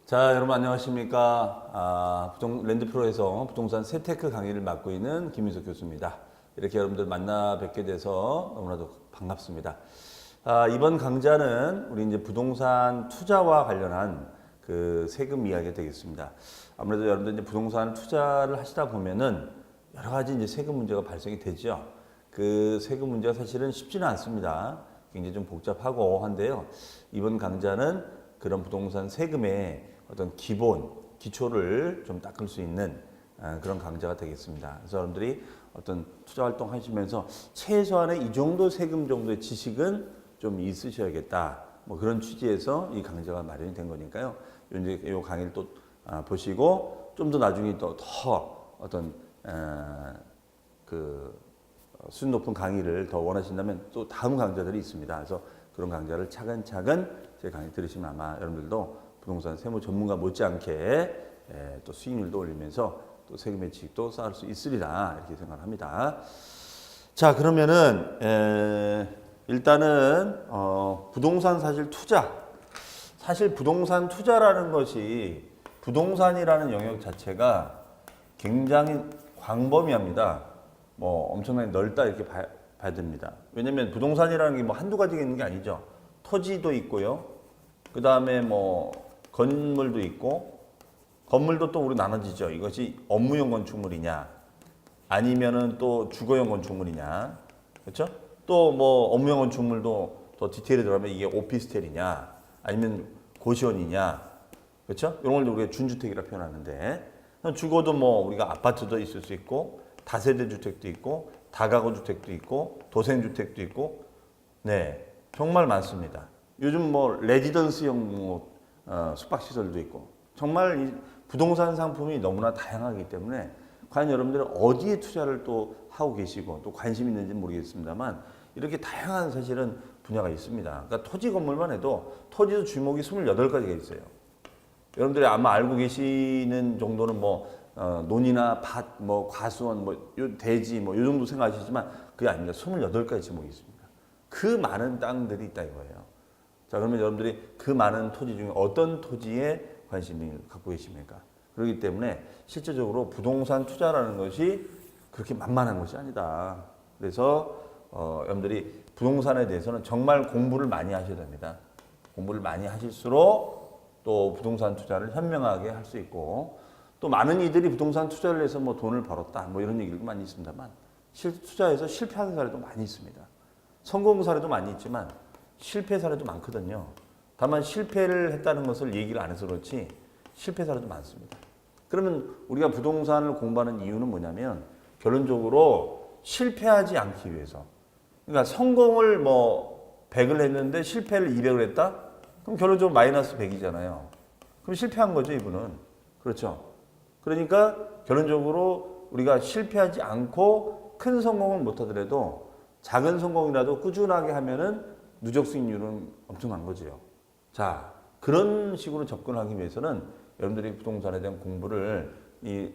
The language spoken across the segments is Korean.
자, 여러분 안녕하십니까. 랜드프로에서 부동산 세테크 강의를 맡고 있는 김민석 교수입니다. 이렇게 여러분들 만나 뵙게 돼서 너무나도 반갑습니다. 이번 강좌는 우리 이제 부동산 투자와 관련한 그 세금 이야기가 되겠습니다. 아무래도 여러분들 이제 부동산 투자를 하시다 보면은 여러 가지 이제 세금 문제가 발생이 되죠. 그 세금 문제가 사실은 쉽지는 않습니다. 굉장히 좀 복잡하고 한데요. 이번 강좌는 그런 부동산 세금의 어떤 기초를 좀 닦을 수 있는 그런 강좌가 되겠습니다. 그래서 여러분들이 어떤 투자 활동 하시면서 최소한의 이 정도 세금 정도의 지식은 좀 있으셔야겠다. 뭐 그런 취지에서 이 강좌가 마련이 된 거니까요. 이제 이 강의를 또 보시고 좀 더 나중에 더 어떤 수준 높은 강의를 더 원하신다면 또 다음 강좌들이 있습니다. 그래서 그런 강좌를 차근차근 제 강의 들으시면 아마 여러분들도 부동산 세무 전문가 못지않게 또 수익률도 올리면서 또 세금의 지식도 쌓을 수 있으리라 이렇게 생각합니다. 자, 그러면은 일단은 부동산 사실 부동산 투자라는 것이 부동산이라는 영역 자체가 굉장히 광범위합니다. 뭐 엄청나게 넓다 이렇게 봐야 됩니다. 왜냐면 부동산이라는 게 뭐 한두 가지가 있는 게 아니죠. 토지도 있고요. 그 다음에 뭐 건물도 있고, 건물도 또 우리 나눠지죠. 이것이 업무용 건축물이냐, 아니면은 또 주거용 건축물이냐, 그렇죠? 또 뭐 업무용 건축물도 더 디테일에 들어가면 이게 오피스텔이냐, 아니면 고시원이냐, 그렇죠? 이런 걸 우리가 준주택이라 표현하는데, 주거도 뭐 우리가 아파트도 있을 수 있고, 다세대 주택도 있고, 다가구 주택도 있고, 도생 주택도 있고, 네, 정말 많습니다. 요즘 뭐 레지던스형 숙박시설도 있고 정말 이 부동산 상품이 너무나 다양하기 때문에 과연 여러분들은 어디에 투자를 또 하고 계시고 또 관심이 있는지는 모르겠습니다만 이렇게 다양한 사실은 분야가 있습니다. 그러니까 토지 건물만 해도 토지도 주목이 28가지가 있어요. 여러분들이 아마 알고 계시는 정도는 뭐 논이나 밭, 뭐 과수원, 뭐 대지 뭐 요 정도 생각하시지만 그게 아닙니다. 28가지 제목이 있습니다. 그 많은 땅들이 있다 이거예요. 자, 그러면 여러분들이 그 많은 토지 중에 어떤 토지에 관심을 갖고 계십니까? 그렇기 때문에 실제적으로 부동산 투자라는 것이 그렇게 만만한 것이 아니다. 그래서 여러분들이 부동산에 대해서는 정말 공부를 많이 하셔야 됩니다. 공부를 많이 하실수록 또 부동산 투자를 현명하게 할 수 있고 또 많은 이들이 부동산 투자를 해서 뭐 돈을 벌었다 뭐 이런 얘기도 많이 있습니다만 투자해서 실패하는 사례도 많이 있습니다. 성공 사례도 많이 있지만 실패 사례도 많거든요. 다만 실패를 했다는 것을 얘기를 안 해서 그렇지 실패 사례도 많습니다. 그러면 우리가 부동산을 공부하는 이유는 뭐냐면 결론적으로 실패하지 않기 위해서. 그러니까 성공을 뭐 100을 했는데 실패를 200을 했다? 그럼 결론적으로 마이너스 100이잖아요. 그럼 실패한 거죠, 이분은. 그렇죠. 그러니까 결론적으로 우리가 실패하지 않고 큰 성공을 못 하더라도 작은 성공이라도 꾸준하게 하면은 누적 수익률은 엄청난 거죠. 자, 그런 식으로 접근하기 위해서는 여러분들이 부동산에 대한 공부를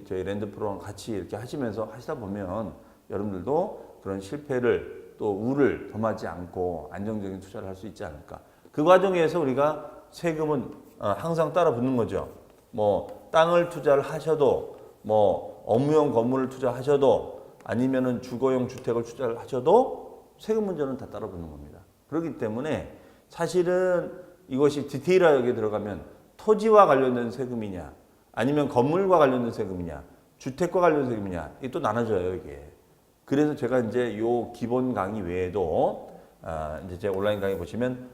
저희 랜드프로랑 같이 이렇게 하시다 보면 여러분들도 그런 실패를 또 우를 범하지 않고 안정적인 투자를 할 수 있지 않을까. 그 과정에서 우리가 세금은 항상 따라 붙는 거죠. 뭐 땅을 투자를 하셔도 뭐 업무용 건물을 투자하셔도 아니면은 주거용 주택을 투자를 하셔도 세금 문제는 다 따라 붙는 겁니다. 그렇기 때문에 사실은 이것이 디테일하게 들어가면 토지와 관련된 세금이냐 아니면 건물과 관련된 세금이냐 주택과 관련된 세금이냐 이게 또 나눠져요 이게. 그래서 제가 이제 요 기본 강의 외에도 이제 제 온라인 강의 보시면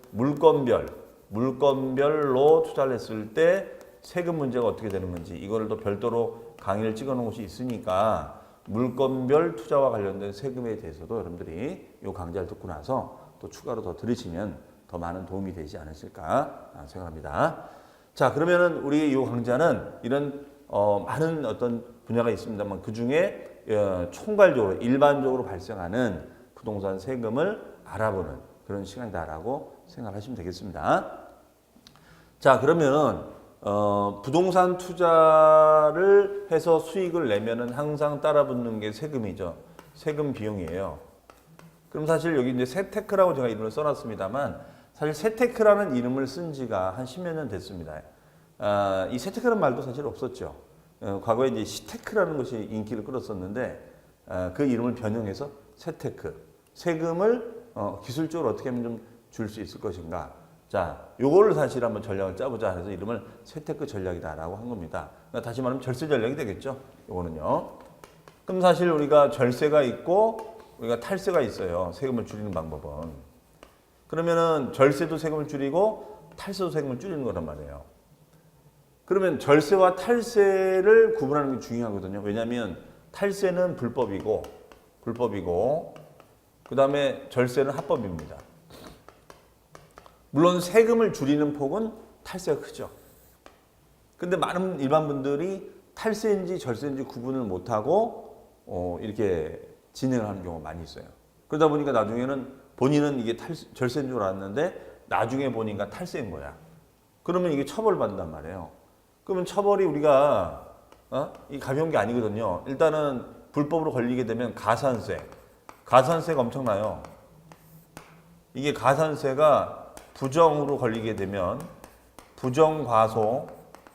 물건별로 투자를 했을 때 세금 문제가 어떻게 되는 건지 이거를 또 별도로 강의를 찍어 놓은 곳이 있으니까 물건별 투자와 관련된 세금에 대해서도 여러분들이 요 강좌를 듣고 나서 또 추가로 더 들으시면 더 많은 도움이 되지 않으실까 생각합니다. 자, 그러면은 우리 이 강좌는 이런 많은 어떤 분야가 있습니다만 그 중에 총괄적으로 일반적으로 발생하는 부동산 세금을 알아보는 그런 시간이다라고 생각하시면 되겠습니다. 자, 그러면 부동산 투자를 해서 수익을 내면은 항상 따라붙는 게 세금이죠. 세금 비용이에요. 그럼 사실 여기 이제 세테크라고 제가 이름을 써놨습니다만 사실 세테크라는 이름을 쓴 지가 한 10몇 년 됐습니다. 이 세테크라는 말도 사실 없었죠. 과거에 이제 시테크라는 것이 인기를 끌었었는데 그 이름을 변형해서 세테크, 세금을 기술적으로 어떻게 하면 좀 줄 수 있을 것인가. 자, 요거를 사실 한번 전략을 짜보자 해서 이름을 세테크 전략이다라고 한 겁니다. 그러니까 다시 말하면 절세 전략이 되겠죠. 요거는요. 그럼 사실 우리가 절세가 있고 우리가 탈세가 있어요. 세금을 줄이는 방법은. 그러면은 절세도 세금을 줄이고 탈세도 세금을 줄이는 거란 말이에요. 그러면 절세와 탈세를 구분하는 게 중요하거든요. 왜냐하면 탈세는 불법이고 그 다음에 절세는 합법입니다. 물론 세금을 줄이는 폭은 탈세가 크죠. 근데 많은 일반 분들이 탈세인지 절세인지 구분을 못하고 이렇게 진행을 하는 경우가 많이 있어요. 그러다 보니까 나중에는 본인은 이게 절세인 줄 알았는데 나중에 보니까 탈세인 거야. 그러면 이게 처벌받는단 말이에요. 그러면 처벌이 우리가 이 가벼운 게 아니거든요. 일단은 불법으로 걸리게 되면 가산세가 엄청나요. 이게 가산세가 부정으로 걸리게 되면 부정과소,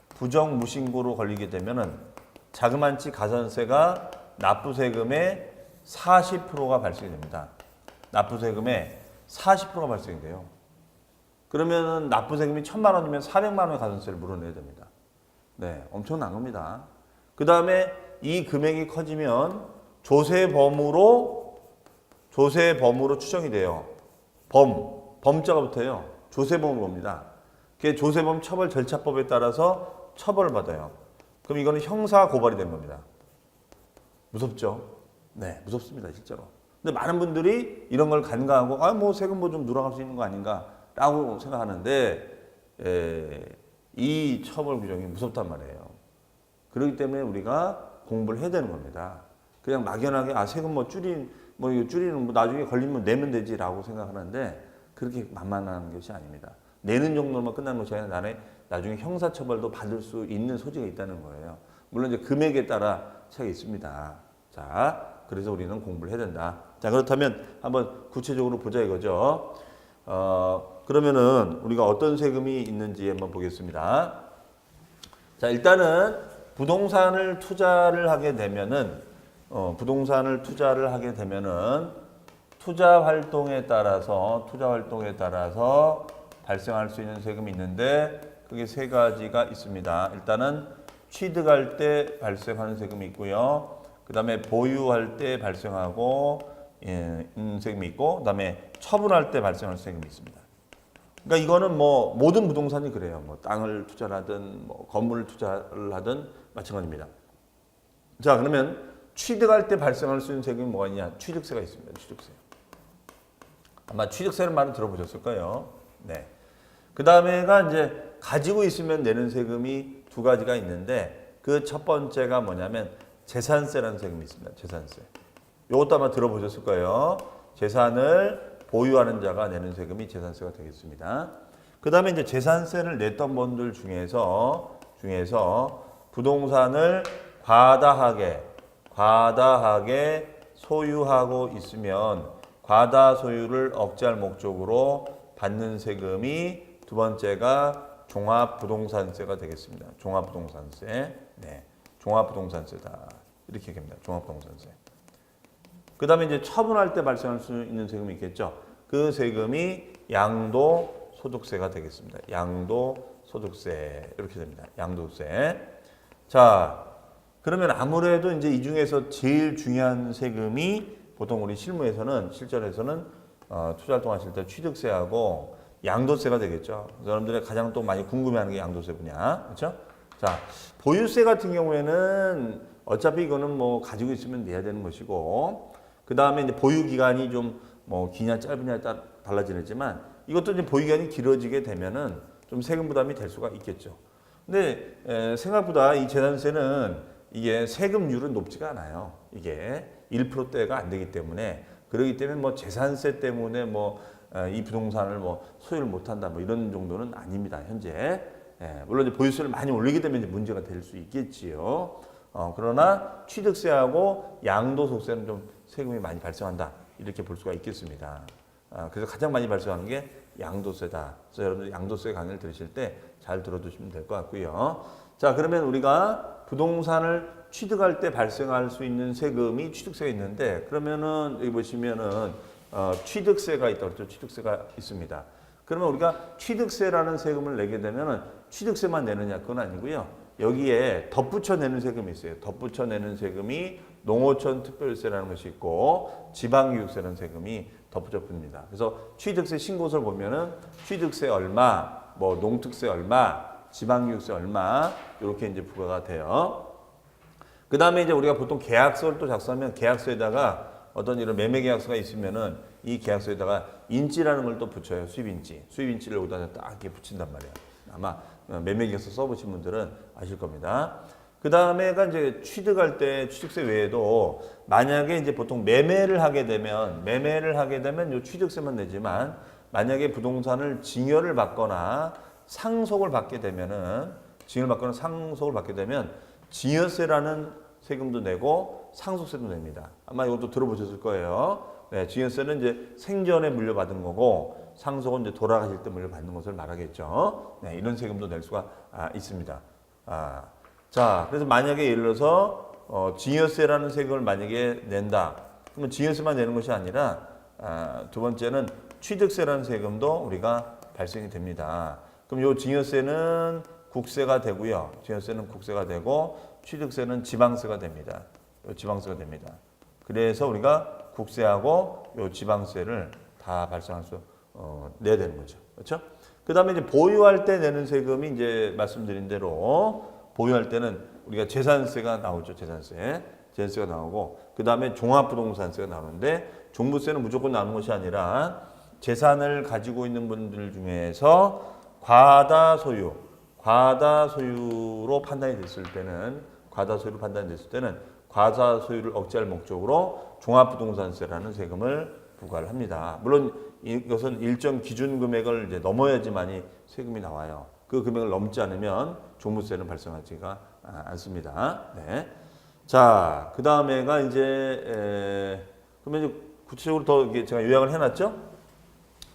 부정무신고로 걸리게 되면은 자그만치 가산세가 납부세금의 40%가 발생이 됩니다. 납부세금의 40%가 발생이 돼요. 그러면은 납부세금이 1,000만 원이면 400만 원의 가산세를 물어내야 됩니다. 네, 엄청난 겁니다. 그 다음에 이 금액이 커지면 조세범으로 추정이 돼요. 범자가 붙어요. 조세범으로 봅니다. 그게 조세범 처벌 절차법에 따라서 처벌을 받아요. 그럼 이거는 형사 고발이 된 겁니다. 무섭죠? 네, 무섭습니다, 실제로. 근데 많은 분들이 이런 걸 간과하고, 뭐 세금 뭐 좀 누락할 수 있는 거 아닌가라고 생각하는데, 이 처벌 규정이 무섭단 말이에요. 그렇기 때문에 우리가 공부를 해야 되는 겁니다. 그냥 막연하게, 세금 이거 줄이는, 나중에 걸리면 내면 되지라고 생각하는데, 그렇게 만만한 것이 아닙니다. 내는 정도만 끝나는 것이 아니라 나중에 형사처벌도 받을 수 있는 소지가 있다는 거예요. 물론 이제 금액에 따라 차이가 있습니다. 자, 그래서 우리는 공부를 해야 된다. 자, 그렇다면 한번 구체적으로 보자 이거죠. 그러면은 우리가 어떤 세금이 있는지 한번 보겠습니다. 자, 일단은 부동산을 투자를 하게 되면은 투자 활동에 따라서 발생할 수 있는 세금이 있는데 그게 세 가지가 있습니다. 일단은 취득할 때 발생하는 세금이 있고요. 그 다음에 보유할 때 발생하고 세금이 있고, 그 다음에 처분할 때 발생하는 세금이 있습니다. 그러니까 이거는 뭐 모든 부동산이 그래요. 뭐 땅을 투자를 하든 뭐 건물을 투자를 하든 마찬가지입니다. 자, 그러면 취득할 때 발생할 수 있는 세금이 뭐가 있냐? 취득세가 있습니다. 취득세. 아마 취득세는 많이 들어보셨을 거예요. 네. 그 다음에가 이제 가지고 있으면 내는 세금이 두 가지가 있는데 그 첫 번째가 뭐냐면 재산세라는 세금이 있습니다. 재산세. 이것도 아마 들어보셨을 거예요. 재산을 보유하는 자가 내는 세금이 재산세가 되겠습니다. 그 다음에 이제 재산세를 냈던 분들 중에서 부동산을 과다하게 소유하고 있으면 과다 소유를 억제할 목적으로 받는 세금이 두 번째가 종합부동산세가 되겠습니다. 종합부동산세. 네. 종합부동산세다. 이렇게 얘기합니다. 종합부동산세. 그 다음에 이제 처분할 때 발생할 수 있는 세금이 있겠죠. 그 세금이 양도소득세가 되겠습니다. 양도소득세. 이렇게 됩니다. 양도세. 자, 그러면 아무래도 이제 이 중에서 제일 중요한 세금이 보통 우리 실전에서는 투자 활동하실 때 취득세하고 양도세가 되겠죠. 여러분들이 가장 또 많이 궁금해하는 게 양도세 분야, 그렇죠? 자, 보유세 같은 경우에는 어차피 이거는 뭐 가지고 있으면 내야 되는 것이고, 그 다음에 이제 보유 기간이 좀 뭐 기냐 짧으냐에 따라 달라지지만 이것도 이제 보유 기간이 길어지게 되면은 좀 세금 부담이 될 수가 있겠죠. 근데 생각보다 이 재산세는 이게 세금률은 높지가 않아요. 이게 1%대가 안 되기 때문에, 그러기 때문에 뭐 재산세 때문에 뭐 이 부동산을 뭐 소유를 못한다 뭐 이런 정도는 아닙니다. 현재. 물론 이제 보유세를 많이 올리게 되면 이제 문제가 될 수 있겠지요. 그러나 취득세하고 양도소득세는 좀 세금이 많이 발생한다 이렇게 볼 수가 있겠습니다. 그래서 가장 많이 발생하는 게 양도세다. 그래서 여러분들 양도세 강의를 들으실 때 잘 들어두시면 될 것 같고요. 자, 그러면 우리가 부동산을 취득할 때 발생할 수 있는 세금이 취득세가 있는데, 그러면은 여기 보시면은 취득세가 있다고 그랬죠. 취득세가 있습니다. 그러면 우리가 취득세라는 세금을 내게 되면은 취득세만 내느냐, 그건 아니고요. 여기에 덧붙여 내는 세금이 있어요. 덧붙여 내는 세금이 농어촌 특별세라는 것이 있고 지방교육세라는 세금이 덧붙여 붙습니다. 그래서 취득세 신고서를 보면은 취득세 얼마, 뭐 농특세 얼마, 지방교육세 얼마 이렇게 이제 부과가 돼요. 그 다음에 이제 우리가 보통 계약서를 또 작성하면 계약서에다가 어떤 이런 매매 계약서가 있으면은 이 계약서에다가 인지라는 걸 또 붙여요. 수입인지. 수입인지를 여기다 딱 이렇게 붙인단 말이에요. 아마 매매 계약서 써보신 분들은 아실 겁니다. 그 다음에가 이제 취득할 때 취득세 외에도 만약에 이제 보통 매매를 하게 되면 요 취득세만 내지만 만약에 부동산을 증여를 받거나 상속을 받게 되면은 증여세라는 세금도 내고 상속세도 냅니다. 아마 이것도 들어보셨을 거예요. 네, 증여세는 이제 생전에 물려받은 거고 상속은 이제 돌아가실 때 물려받는 것을 말하겠죠. 네, 이런 세금도 낼 수가 있습니다. 자, 그래서 만약에 예를 들어서 증여세라는 세금을 만약에 낸다. 그러면 증여세만 내는 것이 아니라 두 번째는 취득세라는 세금도 우리가 발생이 됩니다. 그럼 이 증여세는 국세가 되고요. 증여세는 국세가 되고 취득세는 지방세가 됩니다. 지방세가 됩니다. 그래서 우리가 국세하고 요 지방세를 다 발생할 수 내야 되는 거죠. 그렇죠? 그다음에 이제 보유할 때 내는 세금이 이제 말씀드린 대로 보유할 때는 우리가 재산세가 나오죠. 재산세가 나오고 그다음에 종합부동산세가 나오는데 종부세는 무조건 나오는 것이 아니라 재산을 가지고 있는 분들 중에서 과다 소유로 판단이 됐을 때는 과다 소유를 억제할 목적으로 종합부동산세라는 세금을 부과를 합니다. 물론 이것은 일정 기준 금액을 이제 넘어야지만이 세금이 나와요. 그 금액을 넘지 않으면 종부세는 발생하지가 않습니다. 네. 자, 그 다음에가 이제 그러면 이제 구체적으로 더 이게 제가 요약을 해놨죠.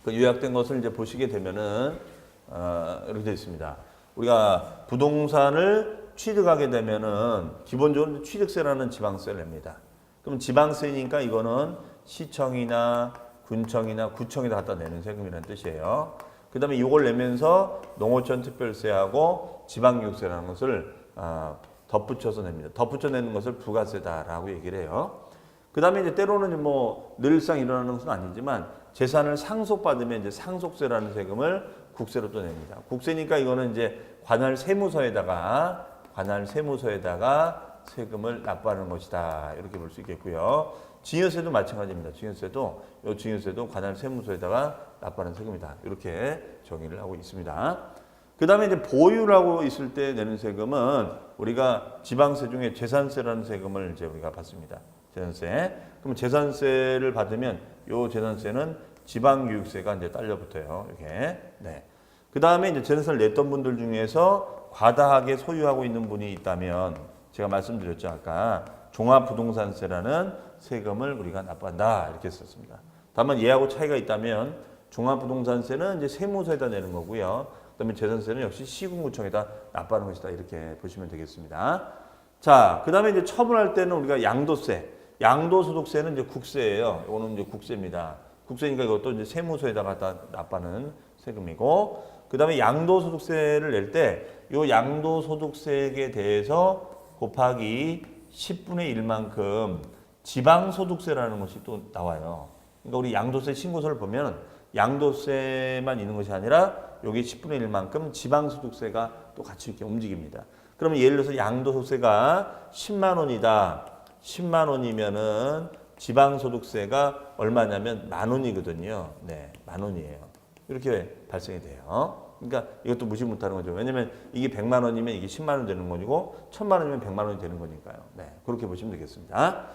그 요약된 것을 이제 보시게 되면은 이렇게 되어 있습니다. 우리가 부동산을 취득하게 되면은 기본적으로 취득세라는 지방세를 냅니다. 그럼 지방세니까 이거는 시청이나 군청이나 구청에다 갖다 내는 세금이라는 뜻이에요. 그 다음에 이걸 내면서 농어촌 특별세하고 지방교육세라는 것을 덧붙여서 냅니다. 덧붙여 내는 것을 부가세다라고 얘기를 해요. 그 다음에 이제 때로는 뭐 늘상 일어나는 것은 아니지만 재산을 상속받으면 이제 상속세라는 세금을 국세로 또 냅니다. 국세니까 이거는 이제 관할 세무서에다가 세금을 납부하는 것이다. 이렇게 볼 수 있겠고요. 증여세도 마찬가지입니다. 증여세도 관할 세무서에다가 납부하는 세금이다. 이렇게 정의를 하고 있습니다. 그 다음에 이제 보유라고 있을 때 내는 세금은 우리가 지방세 중에 재산세라는 세금을 이제 우리가 받습니다. 재산세. 그럼 재산세를 받으면 요 재산세는 지방교육세가 이제 딸려 붙어요. 이렇게. 네. 그 다음에 이제 재산세를 냈던 분들 중에서 과다하게 소유하고 있는 분이 있다면 제가 말씀드렸죠. 아까 종합부동산세라는 세금을 우리가 납부한다. 이렇게 썼습니다. 다만 얘하고 차이가 있다면 종합부동산세는 이제 세무서에다 내는 거고요. 그다음에 재산세는 역시 시군구청에다 납부하는 것이다. 이렇게 보시면 되겠습니다. 자, 그다음에 이제 처분할 때는 우리가 양도소득세는 이제 국세예요. 이거는 이제 국세입니다. 국세니까 이것도 이제 세무서에다가 납부하는 세금이고, 그다음에 양도소득세를 낼 때 이 양도소득세에 대해서 곱하기 10분의 1만큼 지방소득세라는 것이 또 나와요. 그러니까 우리 양도세 신고서를 보면 양도세만 있는 것이 아니라 여기 10분의 1만큼 지방소득세가 또 같이 이렇게 움직입니다. 그러면 예를 들어서 양도소득세가 10만 원이다. 10만 원이면은 지방소득세가 얼마냐면 만 원이거든요. 네, 만 원이에요. 이렇게 발생이 돼요. 그러니까 이것도 무시 못하는 거죠. 왜냐면 이게 100만 원이면 이게 10만 원 되는 거고 1000만 원이면 100만 원이 되는 거니까요. 네, 그렇게 보시면 되겠습니다.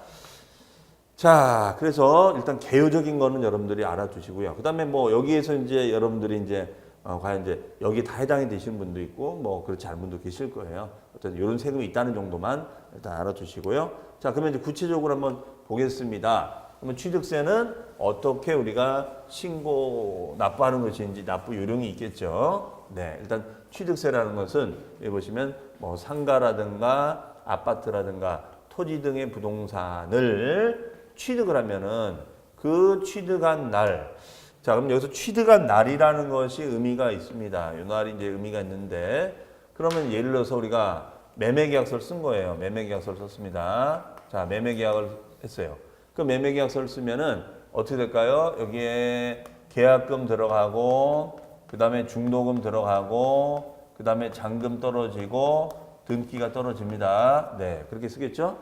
자, 그래서 일단 개요적인 거는 여러분들이 알아두시고요. 그다음에 뭐 여기에서 이제 여러분들이 이제 과연 이제 여기 다 해당이 되시는 분도 있고 뭐 그렇지 않은 분도 계실 거예요. 어떤 이런 세금이 있다는 정도만 일단 알아두시고요. 자, 그러면 이제 구체적으로 한번 보겠습니다. 그러면 취득세는 어떻게 우리가 신고 납부하는 것인지 납부 요령이 있겠죠. 네, 일단 취득세라는 것은 여기 보시면 뭐 상가라든가 아파트라든가 토지 등의 부동산을 취득을 하면은 그 취득한 날, 자 그럼 여기서 취득한 날이라는 것이 의미가 있습니다. 이 날이 이제 의미가 있는데, 그러면 예를 들어서 우리가 매매계약서를 쓴 거예요. 매매계약서를 썼습니다. 자 매매계약을 했어요. 그 매매계약서를 쓰면은 어떻게 될까요? 여기에 계약금 들어가고, 그 다음에 중도금 들어가고, 그 다음에 잔금 떨어지고, 등기가 떨어집니다. 네, 그렇게 쓰겠죠?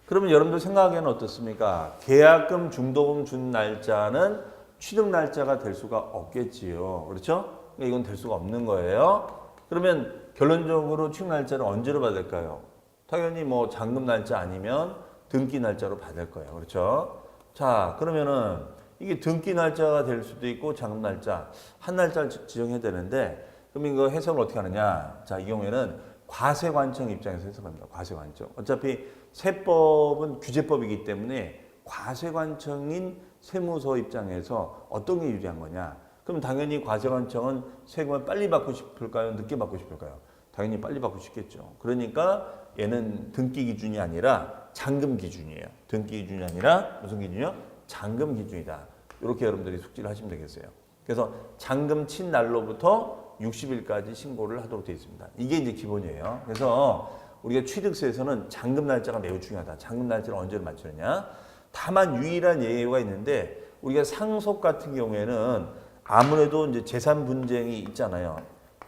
그러면 여러분들 생각하기에는 어떻습니까? 계약금, 중도금 준 날짜는 취득 날짜가 될 수가 없겠지요. 그렇죠? 이건 될 수가 없는 거예요. 그러면 결론적으로 취득 날짜를 언제로 받을까요? 당연히 뭐 잔금 날짜 아니면 등기 날짜로 받을 거예요. 그렇죠? 자, 그러면은 이게 등기 날짜가 될 수도 있고 잔금 날짜, 한 날짜를 지정해야 되는데, 그럼 이거 해석을 어떻게 하느냐? 자, 이 경우에는 과세관청 입장에서 해석합니다. 과세관청. 어차피 세법은 규제법이기 때문에 과세관청인 세무서 입장에서 어떤 게 유리한 거냐? 그럼 당연히 과세관청은 세금을 빨리 받고 싶을까요? 늦게 받고 싶을까요? 당연히 빨리 받고 싶겠죠. 그러니까 얘는 등기 기준이 아니라 잔금 기준이에요. 등기 기준이 아니라 무슨 기준이요? 잔금 기준이다. 이렇게 여러분들이 숙지를 하시면 되겠어요. 그래서 잔금 친 날로부터 60일까지 신고를 하도록 되어 있습니다. 이게 이제 기본이에요. 그래서 우리가 취득세에서는 잔금 날짜가 매우 중요하다. 잔금 날짜를 언제로 맞추느냐? 다만 유일한 예외가 있는데, 우리가 상속 같은 경우에는 아무래도 이제 재산 분쟁이 있잖아요.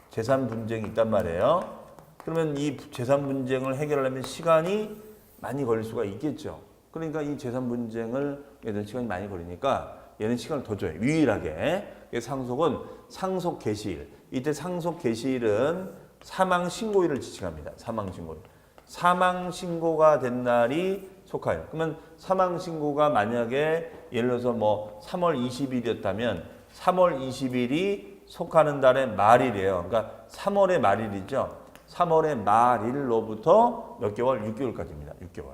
재산 분쟁이 있단 말이에요. 그러면 이 재산 분쟁을 해결하려면 시간이 많이 걸릴 수가 있겠죠. 그러니까 이 재산 분쟁을 얘는 시간이 많이 걸리니까 얘는 시간을 더 줘요. 유일하게. 상속은 상속 개시일. 이때 상속 개시일은 사망 신고일을 지칭합니다. 사망 신고일. 사망 신고가 된 날이 속하여. 그러면 사망 신고가 만약에 예를 들어서 뭐 3월 20일이었다면 3월 20일이 속하는 달의 말일이에요. 그러니까 3월의 말일이죠. 3월의 말일로부터 몇 개월? 6개월까지입니다. 6개월.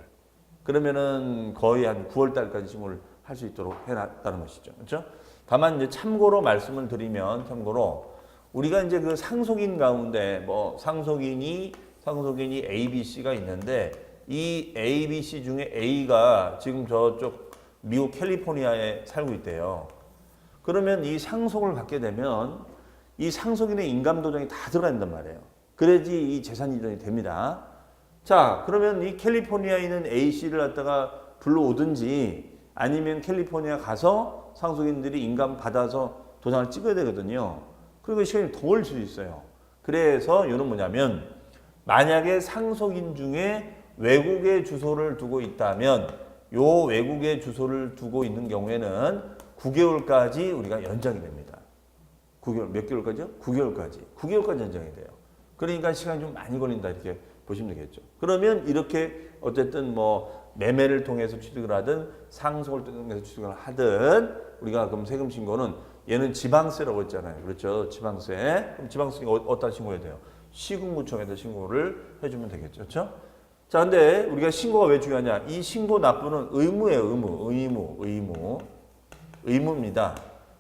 그러면은 거의 한 9월 달까지 신고를 할 수 있도록 해놨다는 것이죠. 그렇죠? 다만 이제 참고로 말씀을 드리면, 참고로 우리가 이제 그 상속인 가운데 뭐 상속인이 A, B, C가 있는데, 이 A, B, C 중에 A가 지금 저쪽 미국 캘리포니아에 살고 있대요. 그러면 이 상속을 받게 되면 이 상속인의 인감도장이 다 들어가 있단 말이에요. 그래야지 이 재산 이전이 됩니다. 자, 그러면 이 캘리포니아에 있는 A, C를 갖다가 불러오든지 아니면 캘리포니아 가서 상속인들이 인감 받아서 도장을 찍어야 되거든요. 그리고 시간이 더 걸릴 수 있어요. 그래서 이거는 뭐냐면, 만약에 상속인 중에 외국에 주소를 두고 있다면 요 외국에 주소를 두고 있는 경우에는 9개월까지 우리가 연장이 됩니다. 9개월, 몇 개월까지요? 9개월까지. 9개월까지 연장이 돼요. 그러니까 시간이 좀 많이 걸린다 이렇게 보시면 되겠죠. 그러면 이렇게 어쨌든 뭐 매매를 통해서 취득을 하든 상속을 통해서 취득을 하든 우리가 그럼 세금 신고는 얘는 지방세라고 했잖아요. 그렇죠? 지방세. 그럼 지방세 어디다 신고해야 돼요? 시군구청에다 신고를 해주면 되겠죠. 그렇죠? 자, 근데 우리가 신고가 왜 중요하냐? 이 신고 납부는 의무예요. 의무입니다.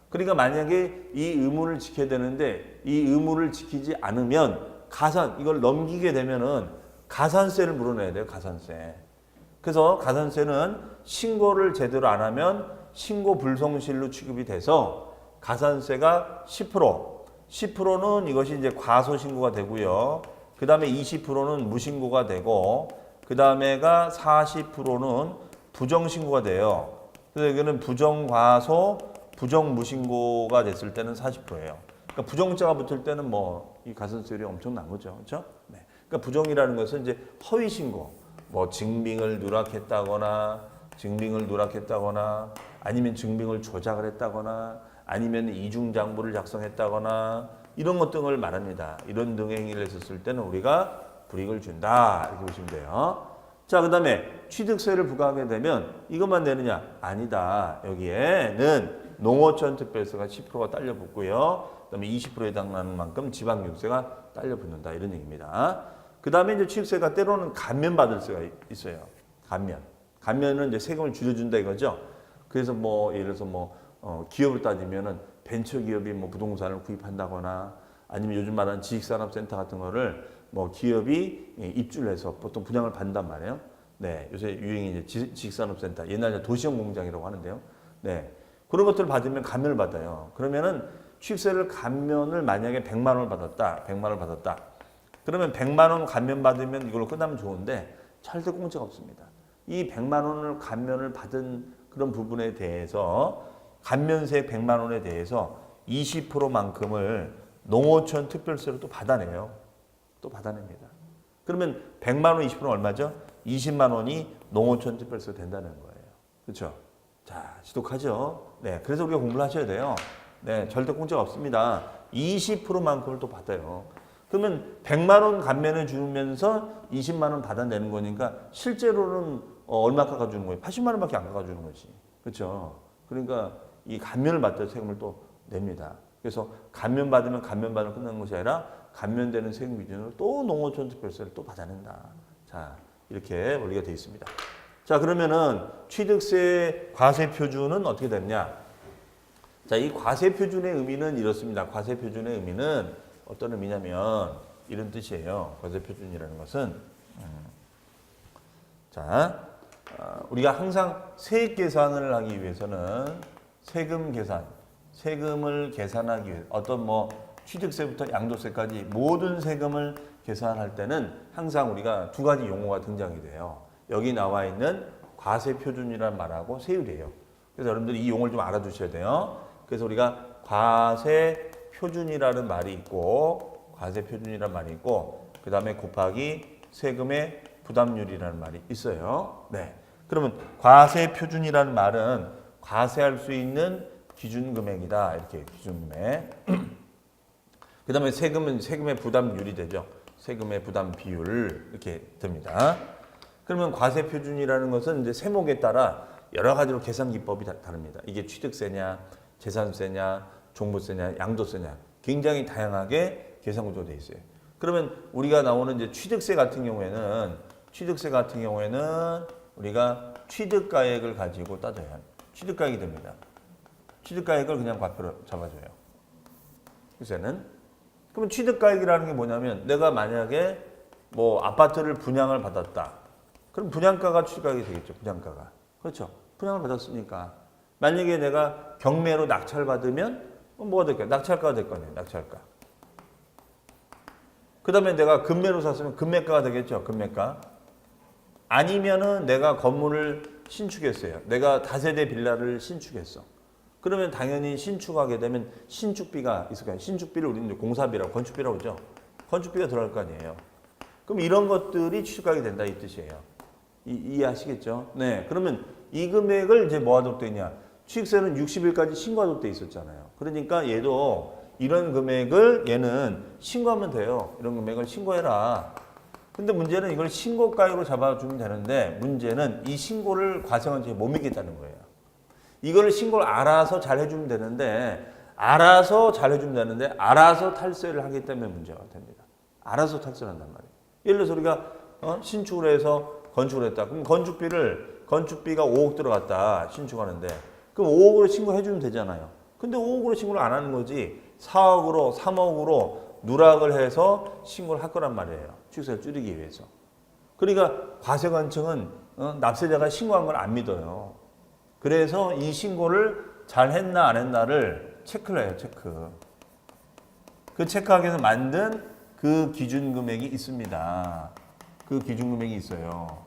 그러니까 만약에 이 의무를 지켜야 되는데 이 의무를 지키지 않으면 이걸 넘기게 되면은 가산세를 물어내야 돼요. 가산세. 그래서 가산세는 신고를 제대로 안 하면 신고 불성실로 취급이 돼서 가산세가 10%는 이것이 이제 과소신고가 되고요. 그 다음에 20%는 무신고가 되고, 그 다음에가 40%는 부정신고가 돼요. 그래서 여기는 부정과소, 부정무신고가 됐을 때는 40%예요. 그러니까 부정자가 붙을 때는 뭐 이 가산세율이 엄청난 거죠. 그렇죠? 네. 그러니까 부정이라는 것은 이제 허위 신고, 뭐 증빙을 누락했다거나 아니면 증빙을 조작을 했다거나 아니면 이중장부를 작성했다거나 이런 것 등을 말합니다. 이런 등의 행위를 했었을 때는 우리가 불이익을 준다 이렇게 보시면 돼요. 자, 그 다음에 취득세를 부과하게 되면 이것만 내느냐? 아니다. 여기에는 농어촌 특별세가 10%가 딸려 붙고요. 그 다음에 20%에 해당하는 만큼 지방교육세가 딸려 붙는다 이런 얘기입니다. 그 다음에 이제 취득세가 때로는 감면받을 수가 있어요. 감면. 감면은 이제 세금을 줄여준다 이거죠. 그래서 뭐 예를 들어서 기업을 따지면은 벤처 기업이 뭐 부동산을 구입한다거나 아니면 요즘 말하는 지식산업센터 같은 거를 뭐 기업이 입주를 해서 보통 분양을 받는단 말이에요. 네, 요새 유행이 이제 지식산업센터, 옛날에 도시형 공장이라고 하는데요. 네, 그런 것들을 받으면 감면을 받아요. 그러면은 취득세를 감면을 만약에 100만 원을 받았다, 100만 원을 받았다. 그러면 100만 원 감면 받으면 이걸로 끝나면 좋은데 절대 공짜가 없습니다. 이 100만 원을 감면을 받은 그런 부분에 대해서 감면세 100만 원에 대해서 20%만큼을 농어촌 특별세로 또 받아내요. 또 받아냅니다. 그러면 100만 원 20%는 얼마죠? 20만 원이 농어촌 특별세가 된다는 거예요. 그렇죠? 자, 지독하죠? 네, 그래서 우리가 공부를 하셔야 돼요. 네, 절대 공짜가 없습니다. 20%만큼을 또 받아요. 그러면 100만 원 감면을 주면서 20만 원 받아내는 거니까 실제로는 얼마 깎아주는 거예요? 80만 원밖에 안 깎아주는 거지. 그렇죠? 그러니까 이 감면을 받더라도 세금을 또 냅니다. 그래서 감면 받으면 끝나는 것이 아니라 감면되는 세금 기준으로 또 농어촌 특별세를 또 받아낸다. 자, 이렇게 원리가 되어 있습니다. 자, 그러면은 취득세 과세 표준은 어떻게 됐냐? 자, 이 과세 표준의 의미는 이렇습니다. 과세 표준의 의미는 어떤 의미냐면 이런 뜻이에요. 과세 표준이라는 것은 자, 우리가 항상 세액 계산을 하기 위해서는 세금 계산, 세금을 계산하기 위해 어떤 뭐 취득세부터 양도세까지 모든 세금을 계산할 때는 항상 우리가 두 가지 용어가 등장이 돼요. 여기 나와 있는 과세 표준이라는 말하고 세율이에요. 그래서 여러분들이 이 용어를 좀 알아두셔야 돼요. 그래서 우리가 과세 표준이라는 말이 있고 과세 표준이라는 말이 있고 그 다음에 곱하기 세금의 부담률이라는 말이 있어요. 네. 그러면 과세 표준이라는 말은 과세할 수 있는 기준 금액이다. 이렇게 기준 금액. 그 다음에 세금은 세금의 부담률이 되죠. 세금의 부담 비율 이렇게 됩니다. 그러면 과세 표준이라는 것은 이제 세목에 따라 여러 가지로 계산 기법이 다릅니다. 이게 취득세냐, 재산세냐, 종부세냐, 양도세냐 굉장히 다양하게 계산 구조가 되어 있어요. 그러면 우리가 나오는 이제 취득세 같은 경우에는 우리가 취득가액을 가지고 따져야 합니다. 취득가액이 됩니다. 취득가액을 그냥 과표로 잡아줘요. 요새는. 그러면 취득가액이라는 게 뭐냐면 내가 만약에 뭐 아파트를 분양을 받았다. 그럼 분양가가 취득가액이 되겠죠. 분양가가. 그렇죠. 분양을 받았으니까. 만약에 내가 경매로 낙찰받으면 뭐가 될까요? 낙찰가가 될 거 아니에요. 낙찰가. 그 다음에 내가 금매로 샀으면 금매가가 되겠죠. 금매가. 아니면은 내가 건물을 신축했어요. 내가 다세대 빌라를 신축했어. 그러면 당연히 신축하게 되면 신축비가 있을 거예요. 신축비를 우리는 공사비라고 건축비라고 그러죠. 건축비가 들어갈 거 아니에요. 그럼 이런 것들이 취득가액이 된다 이 뜻이에요. 이해하시겠죠? 네. 그러면 이 금액을 이제 뭐하도록 돼 있냐? 취득세는 60일까지 신고하도록 돼 있었잖아요. 그러니까 얘도 이런 금액을 얘는 신고하면 돼요. 이런 금액을 신고해라. 근데 문제는 이걸 신고가액으로 잡아주면 되는데 문제는 이 신고를 과세관청이 못 믿겠다는 거예요. 이걸 신고를 알아서 잘 해주면 되는데 알아서 탈세를 하기 때문에 문제가 됩니다. 알아서 탈세를 한단 말이에요. 예를 들어서 우리가 신축을 해서 건축을 했다. 그럼 건축비가 5억 들어갔다. 신축하는데 그럼 5억으로 신고해주면 되잖아요. 근데 5억으로 신고를 안 하는 거지 4억으로 3억으로 누락을 해서 신고를 할 거란 말이에요. 취득세를 줄이기 위해서. 그러니까 과세관청은 납세자가 신고한 걸 안 믿어요. 그래서 이 신고를 잘 했나 안 했나를 체크를 해요. 체크. 그 체크하기 위해서 만든 그 기준 금액이 있습니다. 그 기준 금액이 있어요.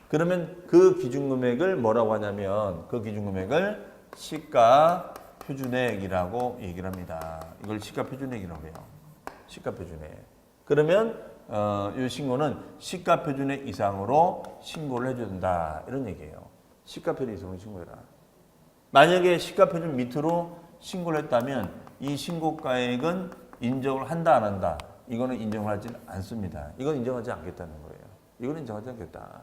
그러면 그 기준 금액을 뭐라고 하냐면 그 기준 금액을 시가 표준액이라고 얘기를 합니다. 이걸 시가 표준액이라고 해요. 시가 표준액. 그러면 이 신고는 시가 표준액 이상으로 신고를 해줘야 된다. 이런 얘기예요. 시가 표준 이상으로 신고해라. 만약에 시가 표준 밑으로 신고를 했다면 이 신고가액은 인정을 한다 안 한다. 이거는 인정하지 않습니다. 이건 인정하지 않겠다는 거예요. 이거는 인정하지 않겠다.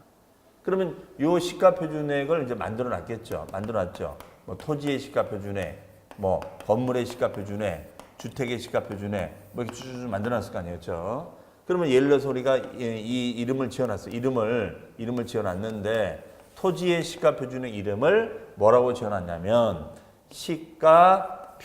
그러면 이 시가 표준액을 이제 만들어 놨겠죠. 뭐 토지의 시가 표준액, 뭐 건물의 시가 표준액, 주택의 시가 표준액, 뭐 이렇게 쭉 만들어 놨을 거 아니에요. 그러면 예를 들어서 우리가 이 이름을 지어놨어요. 이름을 지어놨는데 토지의 시가 표준의 이름을 뭐라고 지어놨냐면 시가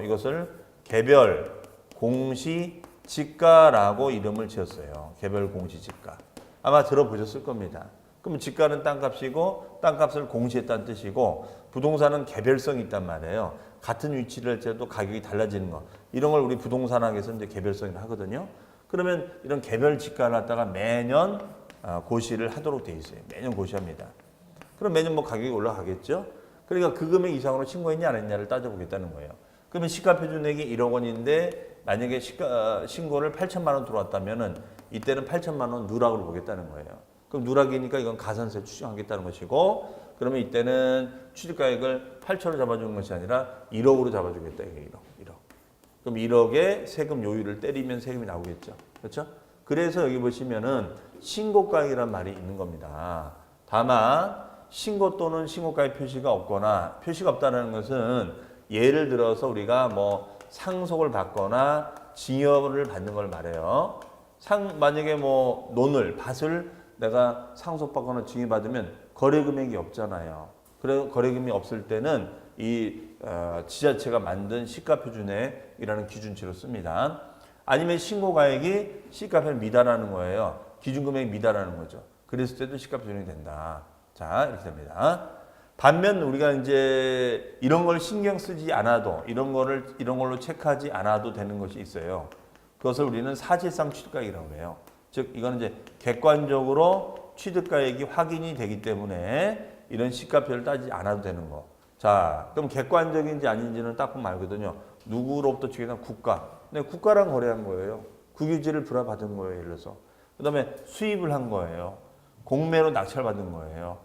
이것을 개별 공시 지가라고 이름을 지었어요. 개별 공시 지가. 아마 들어보셨을 겁니다. 그럼 지가는 땅값이고 땅값을 공시했다는 뜻이고 부동산은 개별성이 있단 말이에요. 같은 위치를 할 때도 가격이 달라지는 거. 이런 걸 우리 부동산학에서 이제 개별성이라 하거든요. 그러면 이런 개별 지가를 갖다가 매년 고시를 하도록 돼 있어요. 매년 고시합니다. 그럼 매년 뭐 가격이 올라가겠죠? 그러니까 그 금액 이상으로 신고했냐 안 했냐를 따져보겠다는 거예요. 그러면 시가 표준액이 1억 원인데 만약에 신고를 8천만 원 들어왔다면은 이때는 8천만 원 누락을 보겠다는 거예요. 그럼 누락이니까 이건 가산세 추징하겠다는 것이고 그러면 이때는 취득가액을 8천으로 잡아주는 것이 아니라 1억으로 잡아주겠다. 이게 1억. 그럼 1억에 세금 요율을 때리면 세금이 나오겠죠. 그렇죠? 그래서 여기 보시면은 신고가액이란 말이 있는 겁니다. 다만 신고 또는 신고가액 표시가 없거나 표시가 없다는 것은 예를 들어서 우리가 뭐 상속을 받거나 징여를 받는 걸 말해요. 만약에 뭐 밭을 내가 상속받거나 징여받으면 거래 금액이 없잖아요. 그래 거래금이 없을 때는 이 지자체가 만든 시가표준액이라는 기준치로 씁니다. 아니면 신고가액이 시가표준을 미달하는 거예요. 기준금액이 미달하는 거죠. 그랬을 때도 시가표준이 된다. 자, 이렇게 됩니다. 반면 우리가 이제 이런 걸 신경 쓰지 않아도 이런 걸로 체크하지 않아도 되는 것이 있어요. 그것을 우리는 사실상 취득가액이라고 해요. 즉 이거는 이제 객관적으로 취득가액이 확인이 되기 때문에 이런 시가표를 따지지 않아도 되는 거. 자, 그럼 객관적인지 아닌지는 딱 보면 알거든요. 누구로부터 취득한 국가. 근데 국가랑 거래한 거예요. 국유지를 불화받은 거예요. 예를 들어서. 그다음에 수입을 한 거예요. 공매로 낙찰받은 거예요.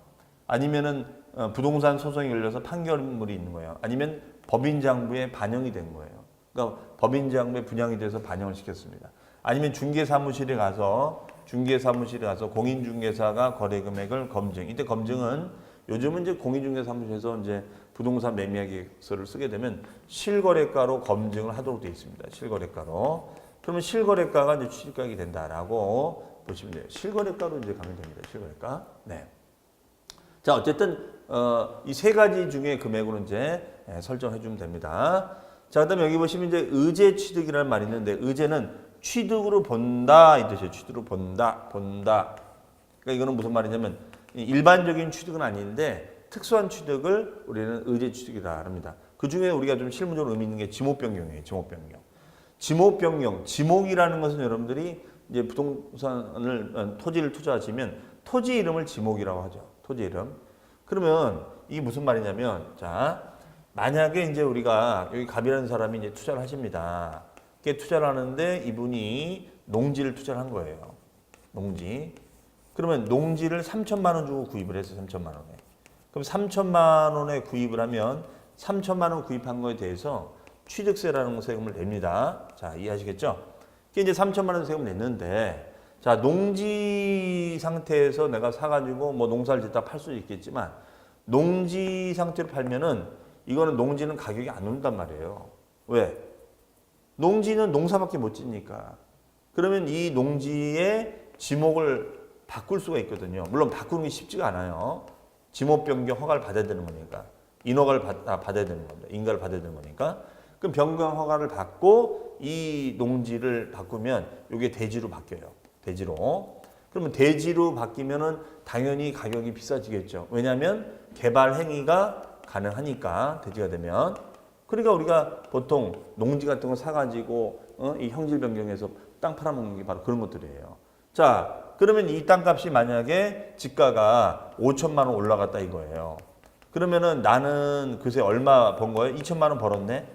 아니면은 부동산 소송이 열려서 판결물이 있는 거예요. 아니면 법인장부에 반영이 된 거예요. 그러니까 법인장부에 분양이 돼서 반영을 시켰습니다. 아니면 중개사무실에 가서 공인중개사가 거래 금액을 검증. 이때 검증은 요즘은 이제 공인중개사무실에서 이제 부동산 매매 계획서를 쓰게 되면 실거래가로 검증을 하도록 되어 있습니다. 실거래가로. 그러면 실거래가가 이제 취득가액이 된다라고 보시면 돼요. 실거래가로 이제 가면 됩니다. 실거래가. 네. 자, 어쨌든 이 세 가지 중에 금액으로 이제 설정해 주면 됩니다. 자, 그다음에 여기 보시면 이제 의제 취득이라는 말이 있는데 의제는 취득으로 본다 이 뜻이에요. 취득으로 본다. 그러니까 이거는 무슨 말이냐면 일반적인 취득은 아닌데 특수한 취득을 우리는 의제 취득이라 합니다. 그 중에 우리가 좀 실무적으로 의미 있는 게 지목변경이에요. 지목변경. 지목이라는 것은 여러분들이 이제 부동산을 토지를 투자하시면 토지 이름을 지목이라고 하죠. 토지 이름. 그러면 이게 무슨 말이냐면 자, 만약에 이제 우리가 여기 갑이라는 사람이 이제 투자를 하십니다. 이렇게 투자를 하는데 이분이 농지를 투자를 한 거예요. 농지. 그러면 농지를 3천만 원 주고 구입을 했어요. 3천만 원에. 그럼 3천만 원에 구입을 하면 3천만 원 구입한 거에 대해서 취득세라는 세금을 냅니다. 자, 이해하시겠죠? 이게 이제 3천만 원 세금을 냈는데 자, 농지 상태에서 내가 사가지고 뭐 농사를 짓다 팔 수도 있겠지만 농지 상태로 팔면은 이거는 농지는 가격이 안 오른단 말이에요. 왜? 농지는 농사밖에 못 짓니까. 그러면 이 농지의 지목을 바꿀 수가 있거든요. 물론 바꾸는 게 쉽지가 않아요. 지목 변경 허가를 받아야 되는 거니까. 인허가를 받아야 되는 겁니다. 인가를 받아야 되는 거니까. 그럼 변경 허가를 받고 이 농지를 바꾸면 이게 대지로 바뀌어요. 대지로. 그러면 대지로 바뀌면은 당연히 가격이 비싸지겠죠. 왜냐하면 개발 행위가 가능하니까 대지가 되면. 그러니까 우리가 보통 농지 같은 거 사가지고 이 형질 변경해서 땅 팔아먹는 게 바로 그런 것들이에요. 자, 그러면 이 땅값이 만약에 지가가 5천만 원 올라갔다 이거예요. 그러면은 나는 그새 얼마 번 거예요? 2천만 원 벌었네.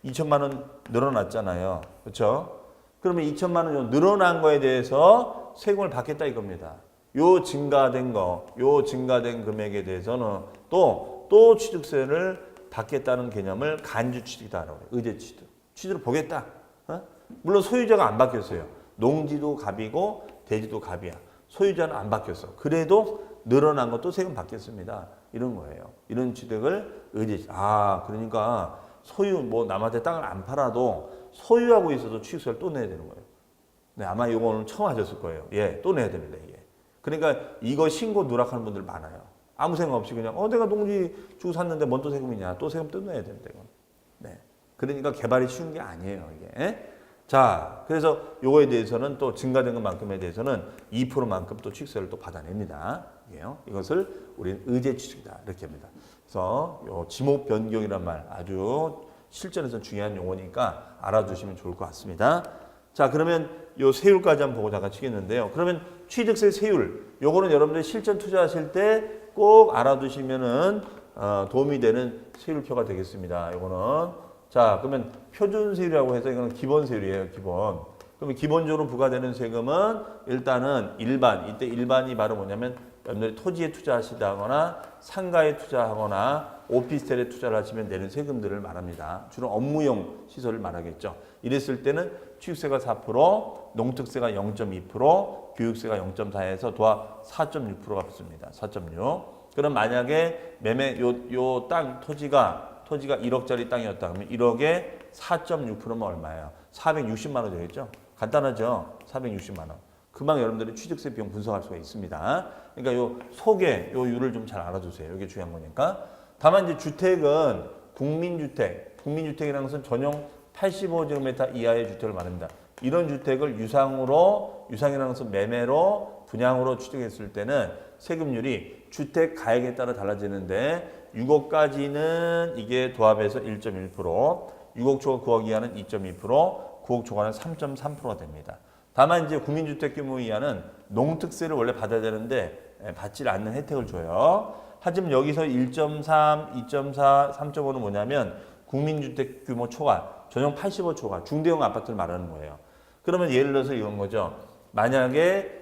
2천만 원 늘어났잖아요. 그렇죠? 그러면 2천만 원 늘어난 거에 대해서 세금을 받겠다 이겁니다. 요 증가된 금액에 대해서는 또 취득세를 받겠다는 개념을 간주 취득이다라고 해요. 의제 취득. 취득을 보겠다. 물론 소유자가 안 바뀌었어요. 농지도 갑이고 대지도 갑이야. 소유자는 안 바뀌었어. 그래도 늘어난 것도 세금 받겠습니다. 이런 거예요. 이런 취득을 의제. 그러니까 뭐 남한테 땅을 안 팔아도 소유하고 있어도 취득세를 또 내야 되는 거예요. 네, 아마 이거 오늘 처음 하셨을 거예요. 예, 또 내야 됩니다, 이게. 그러니까 이거 신고 누락하는 분들 많아요. 아무 생각 없이 그냥 내가 농지 주고 샀는데 뭔 또 세금이냐. 또 세금 뜯어내야 된다 이건. 네. 그러니까 개발이 쉬운 게 아니에요 이게. 자, 그래서 요거에 대해서는 또 증가된 것만큼에 대해서는 2%만큼 또 취득세를 또 받아냅니다. 이것을 우리는 의제 취득이다 이렇게 합니다. 그래서 요 지목 변경이란 말 아주 실전에서 중요한 용어니까 알아두시면 좋을 것 같습니다. 자, 그러면 요 세율까지 한번 보고 잠깐 치겠는데요. 그러면 취득세 세율, 요거는 여러분들이 실전 투자하실 때 꼭 알아두시면은 도움이 되는 세율표가 되겠습니다. 요거는 자, 그러면 표준 세율이라고 해서 이거는 기본 세율이에요, 기본. 그러면 기본적으로 부과되는 세금은 일단은 일반, 이때 일반이 바로 뭐냐면 여러분들이 토지에 투자하시다거나 상가에 투자하거나 오피스텔에 투자를 하시면 내는 세금들을 말합니다. 주로 업무용 시설을 말하겠죠. 이랬을 때는 취득세가 4%, 농특세가 0.2%, 교육세가 0.4에서 도합 4.6%가 붙습니다. 4.6. 그럼 만약에 매매 요 땅 토지가 1억짜리 땅이었다 그러면 1억에 4.6%면 얼마예요? 460만 원 되겠죠? 간단하죠? 460만 원. 금방 여러분들이 취득세 비용 분석할 수가 있습니다. 그러니까 요 속에 요 율을 좀 잘 알아두세요. 이게 중요한 거니까. 다만 이제 주택은 국민주택이라는 것은 전용 85제곱미터 이하의 주택을 말합니다. 이런 주택을 유상이라는 것은 매매로 분양으로 취득했을 때는 세금률이 주택 가액에 따라 달라지는데 6억까지는 이게 도합해서 1.1%, 6억 초과 9억 이하는 2.2%, 9억 초과는 3.3%가 됩니다. 다만 이제 국민주택 규모 이하는 농특세를 원래 받아야 되는데 받지 않는 혜택을 줘요. 하지만 여기서 1.3, 2.4, 3.5는 뭐냐면 국민주택 규모 초과, 전용 85 초과, 중대형 아파트를 말하는 거예요. 그러면 예를 들어서 이런 거죠. 만약에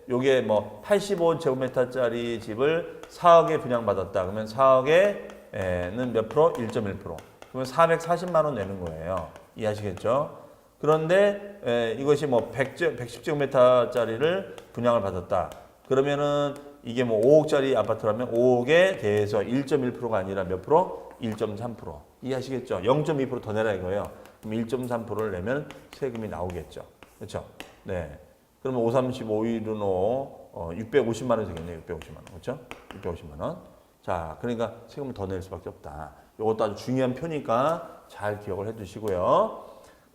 요게 뭐 85제곱미터짜리 집을 4억에 분양받았다. 그러면 4억에는 몇 프로? 1.1%. 그러면 440만 원 내는 거예요. 이해하시겠죠? 그런데 이것이 뭐 110제곱미터짜리를 분양을 받았다. 그러면은 이게 뭐 5억짜리 아파트라면 5억에 대해서 1.1%가 아니라 몇 프로? 1.3%. 이해하시겠죠? 0.2% 더 내라 이거예요. 그럼 1.3%를 내면 세금이 나오겠죠. 그렇죠? 네. 그러면 5, 30, 5, 1은 650만 원 되겠네요. 650만 원. 그렇죠? 650만 원. 자, 그러니까 세금을 더 낼 수밖에 없다. 이것도 아주 중요한 표니까 잘 기억을 해 두시고요.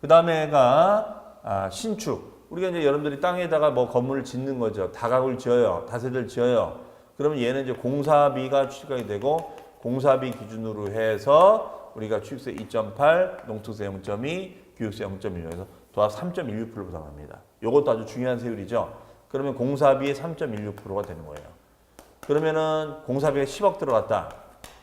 그 다음에가 신축. 우리가 이제 여러분들이 땅에다가 뭐 건물을 짓는 거죠. 다가구를 지어요. 다세대를 지어요. 그러면 얘는 이제 공사비가 취득이 되고 공사비 기준으로 해서 우리가 취득세 2.8, 농특세 0.2, 교육세 0.1에서 도합 3.16% 부담합니다. 이것도 아주 중요한 세율이죠. 그러면 공사비의 3.16%가 되는 거예요. 그러면은 공사비가 10억 들어갔다.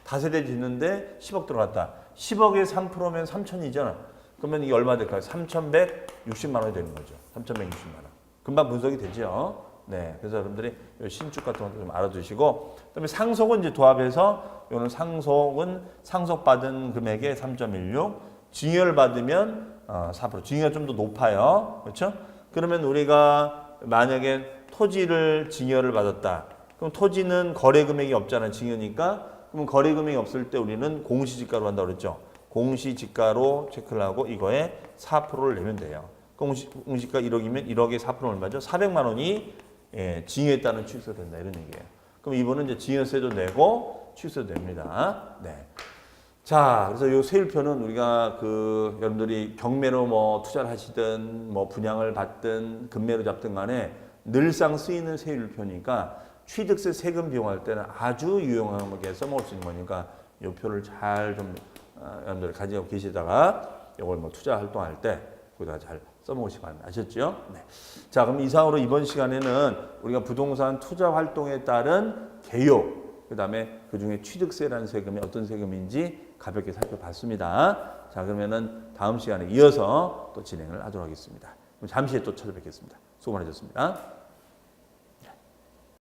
다세대 짓는데 10억 들어갔다. 10억에 3%면 3천이잖아. 그러면 이게 얼마 될까요? 3,160만 원이 되는 거죠. 3,160만 원. 금방 분석이 되죠. 네, 그래서 여러분들이 신축 같은 것도 좀 알아두시고, 그다음에 상속은 이제 도합해서 이거는 상속은 상속받은 금액의 3.16, 증여를 받으면 4%. 증여가 좀 더 높아요. 그렇죠? 그러면 우리가 만약에 토지를 증여를 받았다. 그럼 토지는 거래 금액이 없잖아요. 증여니까. 그럼 거래 금액이 없을 때 우리는 공시지가로 한다고 그랬죠. 공시지가로 체크를 하고 이거에 4%를 내면 돼요. 공시지가 1억이면 1억에 4%는 얼마죠? 400만 원이 증여에 따른 취득세가 된다 이런 얘기예요. 그럼 이분은 이제 증여세도 내고 취득세도 냅니다. 네. 자, 그래서 이 세율표는 우리가 여러분들이 경매로 뭐 투자를 하시든 뭐 분양을 받든 금매로 잡든 간에 늘상 쓰이는 세율표니까 취득세 세금 비용할 때는 아주 유용하게 써먹을 수 있는 거니까 이 표를 잘 좀 여러분들 가지고 계시다가 이걸 뭐 투자 활동할 때 거기다가 잘 써먹으시기 바랍니다. 아셨죠? 네. 자, 그럼 이상으로 이번 시간에는 우리가 부동산 투자 활동에 따른 개요, 그 다음에 그 중에 취득세라는 세금이 어떤 세금인지 가볍게 살펴봤습니다. 자, 그러면은 다음 시간에 이어서 또 진행을 하도록 하겠습니다. 그럼 잠시 후에 또 찾아뵙겠습니다. 수고 많으셨습니다.